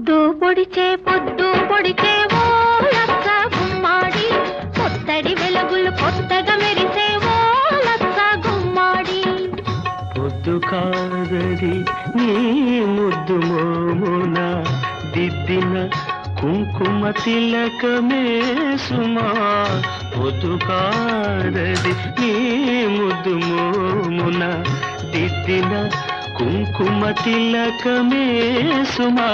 పొద్దు పొడిచే ఓ లచ్చ గుమ్మాడి, కొత్తడి వెలుగులు కొత్తగా మెరిసే ఓ లచ్చ గుమ్మాడి. పొద్దు కాదది నీ ముద్దు మోమున దిద్దిన కుంకుమ తిలకమే సుమా. పొద్దు కాదది నీ ముద్దు మోమున దిద్దిన కుంకుమ తిలకమే సుమా.